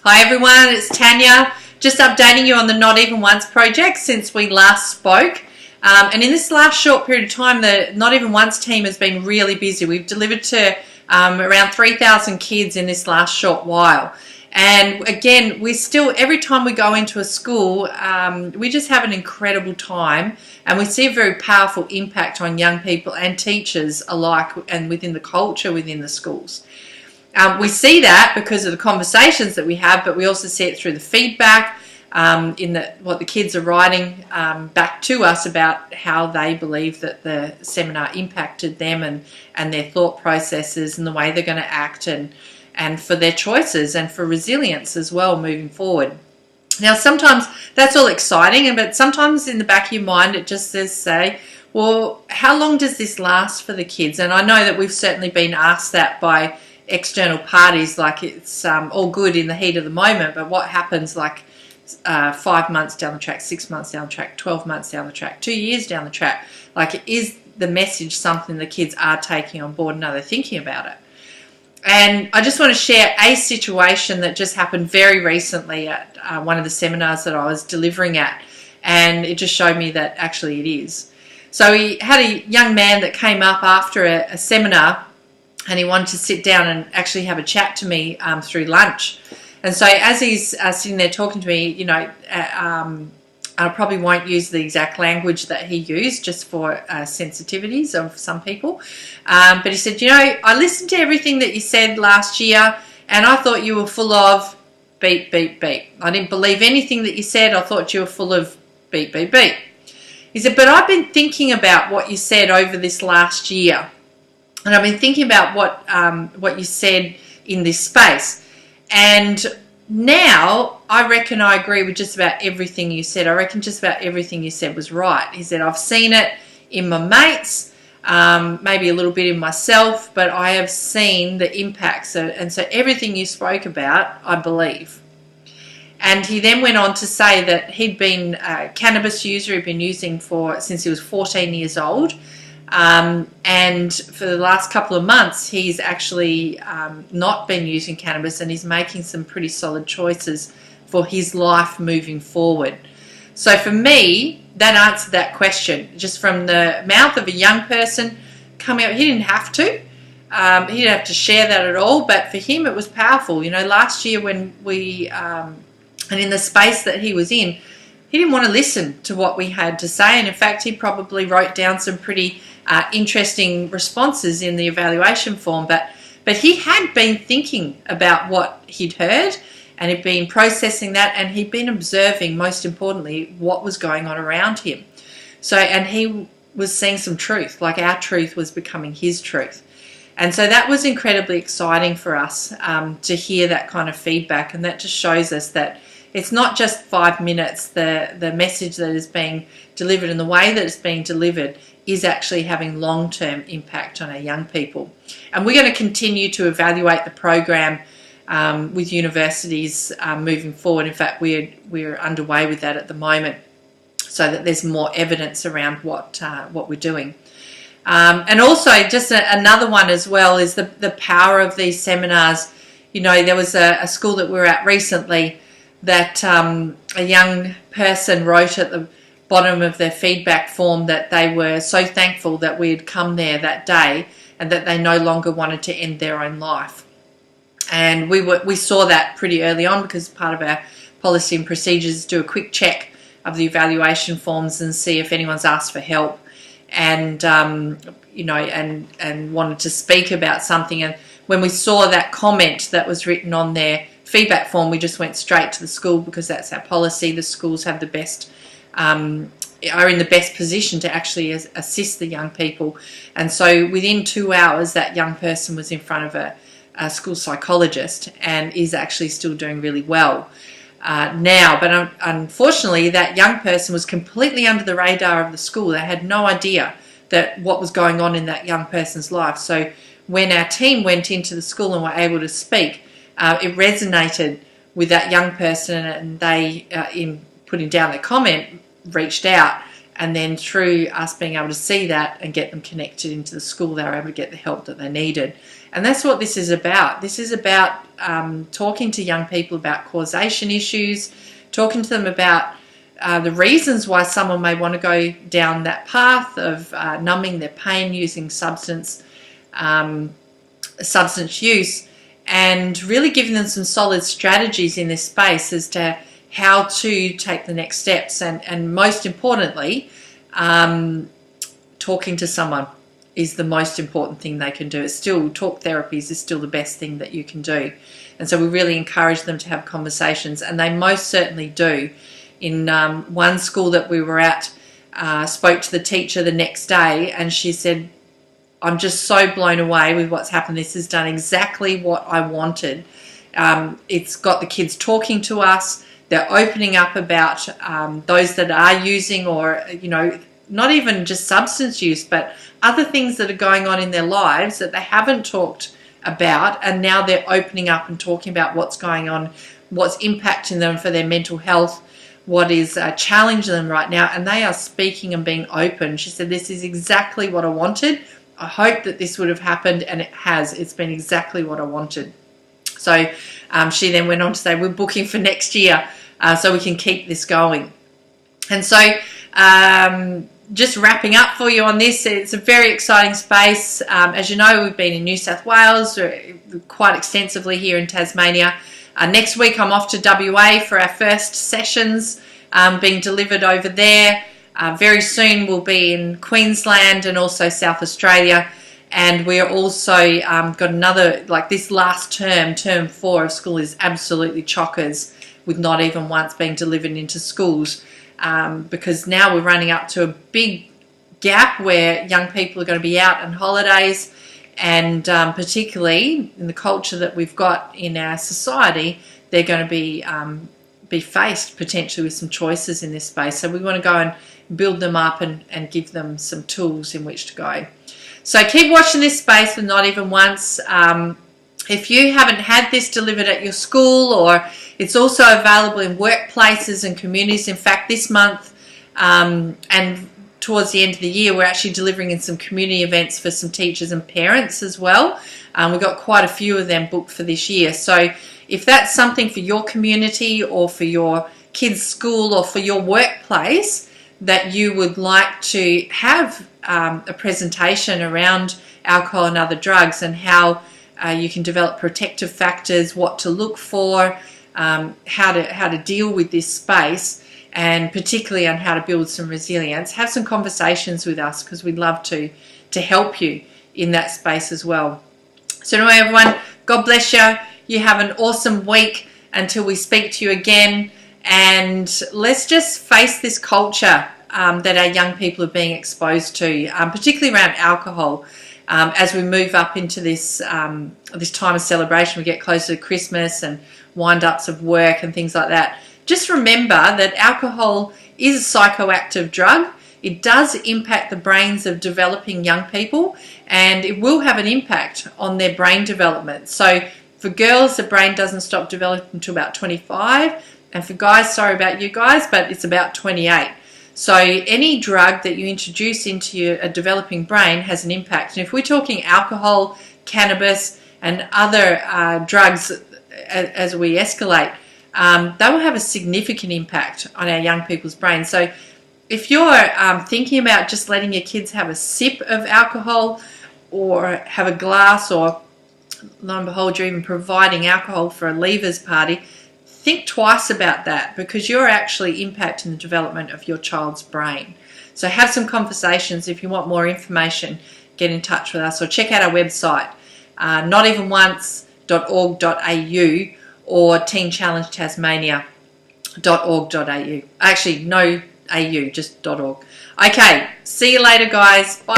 Hi everyone, it's Tanya. Just updating you on the Not Even Once project since we last spoke. And in this last short period of time, the Not Even Once team has been really busy. We've delivered to around 3,000 kids in this last short while. And again, we still, every time we go into a school, we just have an incredible time, and we see a very powerful impact on young people and teachers alike, and within the culture within the schools. We see that because of the conversations that we have, but we also see it through the feedback, what the kids are writing back to us about how they believe that the seminar impacted them and their thought processes and the way they're going to act and for their choices and for resilience as well moving forward. Now, sometimes that's all exciting, but sometimes in the back of your mind it just says, say, well, how long does this last for the kids? And I know that we've certainly been asked that by external parties, like it's all good in the heat of the moment, but what happens like 5 months down the track, 6 months down the track, 12 months down the track, 2 years down the track? Like, is the message something the kids are taking on board and are they thinking about it? And I just want to share a situation that just happened very recently at one of the seminars that I was delivering at, and it just showed me that actually it is. So we had a young man that came up after a seminar, and he wanted to sit down and actually have a chat to me through lunch. And so as he's sitting there talking to me, you know, I probably won't use the exact language that he used just for sensitivities of some people. But he said, you know, I listened to everything that you said last year and I thought you were full of beep, beep, beep. I didn't believe anything that you said. I thought you were full of beep, beep, beep. He said, but I've been thinking about what you said over this last year. And I've been thinking about what you said in this space. And now I reckon I agree with just about everything you said. I reckon just about everything you said was right. He said, I've seen it in my mates, maybe a little bit in myself, but I have seen the impacts. And so everything you spoke about, I believe. And he then went on to say that he'd been a cannabis user. He'd been using since he was 14 years old. And for the last couple of months, he's actually not been using cannabis, and he's making some pretty solid choices for his life moving forward. So for me, that answered that question, just from the mouth of a young person coming up. He didn't have to. He didn't have to share that at all, but for him it was powerful. You know, last year when we, and in the space that he was in, he didn't want to listen to what we had to say, and in fact he probably wrote down some pretty interesting responses in the evaluation form, but he had been thinking about what he'd heard, and he'd been processing that, and he'd been observing, most importantly, what was going on around him. So, and he was seeing some truth, like our truth was becoming his truth. And so that was incredibly exciting for us to hear that kind of feedback, and that just shows us that it's not just 5 minutes. The message that is being delivered and the way that it's being delivered is actually having long-term impact on our young people. And we're going to continue to evaluate the program with universities moving forward. In fact, we're underway with that at the moment, so that there's more evidence around what we're doing. And also, just another one as well is the power of these seminars. You know, there was a school that we were at recently that a young person wrote at the bottom of their feedback form that they were so thankful that we had come there that day and that they no longer wanted to end their own life. And we saw that pretty early on, because part of our policy and procedures is do a quick check of the evaluation forms and see if anyone's asked for help and you know, and wanted to speak about something. And when we saw that comment that was written on their feedback form, we just went straight to the school, because that's our policy. The schools have the best, are in the best position to actually assist the young people. And so within 2 hours, that young person was in front of a school psychologist and is actually still doing really well now. But unfortunately, that young person was completely under the radar of the school. They had no idea that what was going on in that young person's life. So when our team went into the school and were able to speak, it resonated with that young person, and they, in putting down their comment, reached out, and then through us being able to see that and get them connected into the school, they were able to get the help that they needed. And that's what this is about. This is about talking to young people about causation issues, talking to them about the reasons why someone may want to go down that path of numbing their pain using substance use, and really giving them some solid strategies in this space as to how to take the next steps, and most importantly, talking to someone is the most important thing they can do. It's still, talk therapies is still the best thing that you can do. And so we really encourage them to have conversations, and they most certainly do. In one school that we were at, spoke to the teacher the next day, and she said, I'm just so blown away with what's happened. This has done exactly what I wanted. It's got the kids talking to us. They're opening up about those that are using, or, not even just substance use, but other things that are going on in their lives that they haven't talked about, and now they're opening up and talking about what's going on, what's impacting them for their mental health, what is challenging them right now, and they are speaking and being open. She said, this is exactly what I wanted. I hope that this would have happened, and it has. It's been exactly what I wanted. So she then went on to say, we're booking for next year so we can keep this going. And so just wrapping up for you on this, it's a very exciting space. As you know, we've been in New South Wales quite extensively here in Tasmania. Next week I'm off to WA for our first sessions being delivered over there. Very soon we'll be in Queensland and also South Australia, and we're also got another, like this last term 4 of school is absolutely chockers with Not Even Once being delivered into schools, because now we're running up to a big gap where young people are going to be out on holidays, and particularly in the culture that we've got in our society, they're going to be faced potentially with some choices in this space. So we want to go and build them up and give them some tools in which to go. So keep watching this space with Not Even Once. If you haven't had this delivered at your school, or it's also available in workplaces and communities. In fact, this month and towards the end of the year, we're actually delivering in some community events for some teachers and parents as well. We've got quite a few of them booked for this year. So if that's something for your community or for your kids' school or for your workplace that you would like to have a presentation around alcohol and other drugs, and how you can develop protective factors, what to look for, how to deal with this space, and particularly on how to build some resilience, have some conversations with us, because we'd love to help you in that space as well. So anyway, everyone, God bless you. You have an awesome week until we speak to you again, and let's just face this culture that our young people are being exposed to, particularly around alcohol. As we move up into this this time of celebration, we get closer to Christmas and wind-ups of work and things like that. Just remember that alcohol is a psychoactive drug. It does impact the brains of developing young people, and it will have an impact on their brain development. So for girls, the brain doesn't stop developing until about 25, and for guys, sorry about you guys, but it's about 28. So any drug that you introduce into a developing brain has an impact. And if we're talking alcohol, cannabis, and other drugs as we escalate, they will have a significant impact on our young people's brains. So if you're thinking about just letting your kids have a sip of alcohol or have a glass, or lo and behold, you're even providing alcohol for a leavers party, think twice about that, because you're actually impacting the development of your child's brain. So have some conversations. If you want more information, get in touch with us, or check out our website, notevenonce.org.au or teenchallengetasmania.org.au. Actually, no AU, just .org. Okay, see you later, guys. Bye.